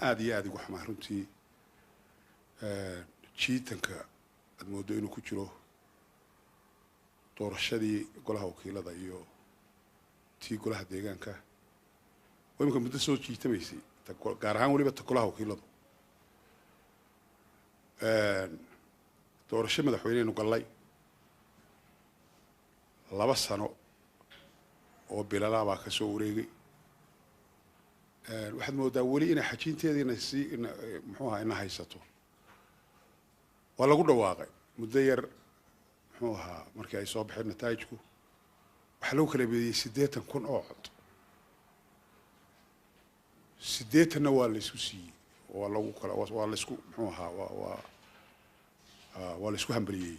عادي وحما runtii jiitanka aad moodo inuu ku jiro doorashadii golaha wakiilada iyo tii golaha deegaanka wayma muddo soo jiitamaysay gaar ahaan waliba ta golaha wakiiladu doorasho madaxweyneenu galay 2 sano oo bilala baa ka soo wareegay waxaad moodaa wali inay xajiinteedina si muxuu ahaa ina haysato waa lagu dhawaaqay muddo yar muxuu ahaa markii ay soo baxeen nataajku waxa lagu kala beeyay 80,000 oo cod 80na waa la isku siiyay waa lagu kala waa la isku muxuu ahaa waa la isku hambaliyay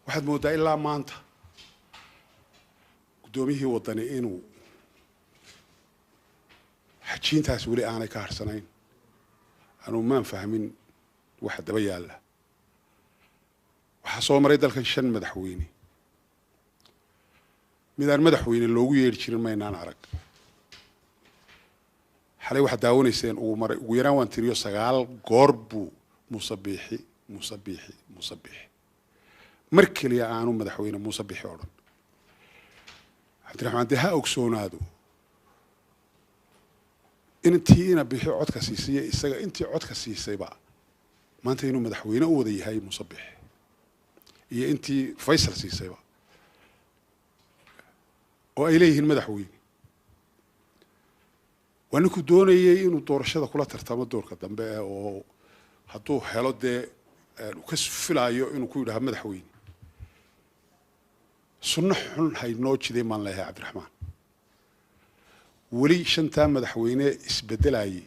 waxaad moodaa ilaa maanta gudoomiyihii wadani inuu xajiintaas wali aanay ka harsanayn anu ma fahmin waxa daba yaala waxa soo maray dalkan 5 madaxweyne midaan madaxweyne loogu yeeri jirin maynaan arag xalay waxa daawanayseen ugu yaraan waan tiriyo 9 goor buu musabbixi markaliya aanu madaxweyne musabbixi oo dhan Cabdiraxmaan ha ogsoonaado intiina bixi codka siisay isaga intii codka siisayba maanta inuu madaxweyne u wada yahay musabbix iyo intii Faysal siisayba oo ay leeyihiin madaxweyne waana ku doonayay inuu doorashada kula tartamo doorka dambe oo hadduu helo dee ka filayo inuu ku yiraahdo madaxweyne sunno xun hay noo jiday maan leeyahay Cabdiraxmaan ولي شنتا مدحوينه اسبدلاي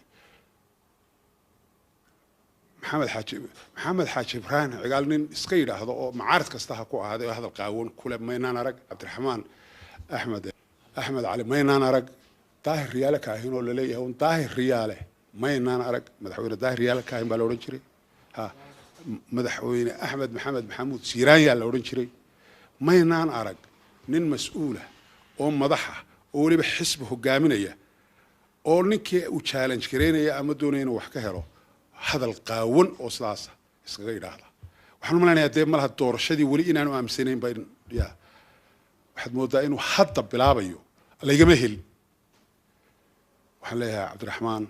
محمد حاج إبراهيم عقالنين iska yiraahdo oo macaarid kasta ha ku ahaaday oo hadal qaawan kula maynaan arag Cabdiraxmaan Axmed Ali maynaan arag daahir riyaale ka ahin oo la leeyahay daahir riyaale maynaan arag madaxweyne daahir riyaale ka ahin baa la oran jiray ha madaxweyne Axmed Maxamed Maxamuud Siiraan yaa la oran jiray maynaan arag nin mas'uul ah oo madaxa oo waliba xisbi hogaaminaya oo ninkii uu challenge gareynaya ama doonayna wax ka helo hadal qaawan oo sidaas iskaga yiraahdo waxaan maleynayaa dee malaha doorashadii wali inaanu aamsanayn baa yaa waxaad moodaa inuu hadda bilaabayo laygama hel waxaan leeyahay Cabdiraxmaan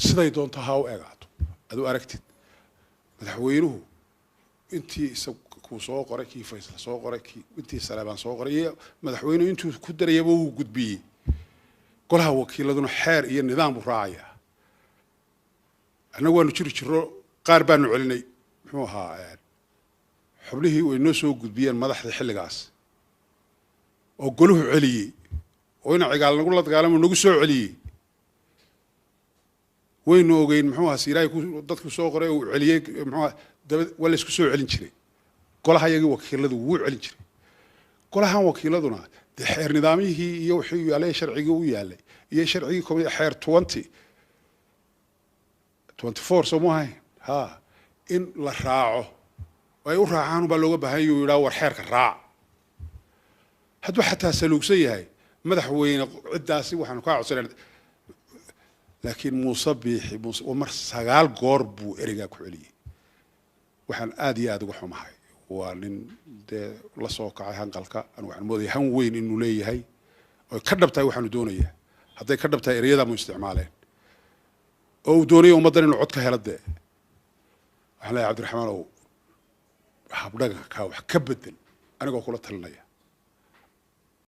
siday doonto ha u eegaato adu aragtid madaxweynuhu intii ku soo qoray kii Faysal soo qoray kii intii Salaaban soo qoray madaxweynuhu intuu ku darayaba uu gudbiyay golaha wakiiladuna xeer iyo nidaam u raacaya anagu waanu jiro qaar baanu celinay muxuu ahaa xubnihii way noo soo gudbiyeen madaxda xilligaas oo goluhu celiyay oo ina cigaal nagu la dagaalamo nagu soo celiyay waynu ogeyn muxuu ahaa Siiraay dadku soo qoray oo celiyay muxuu wala isku soo celin jiray golaha yagii wakiiladu wuu celin jiray golahan wakiiladuna xeer nidaamihii iyo wixii yaalay sharciga u yaalay iyo sharciga komida xeer 24 Soomaaliya ha in la raaco ay u raacaan baa looga baahan yahay uu war xeerka raac hadduu xataa saluugsan yahay madaxweyne cidaasi waxaan ka codsanay laakiin musabbixi mar 9 goor buu eriga ku celiyay waxaan aad iyo aad uga xumahay waa nin dee la soo kacay hanqalka anu waxaan moodayaa han weyn inuu leeyahay oo ka dhabtay waxaanu doonayaa hadday ka dhabtay ereyada mu isticmaaleen oo doonayo ummadan inuu cod ka helo dee waxaan leeyahay Cabdiraxmaan oo habdhaga ka wax ka bedel anigoo kula talinaya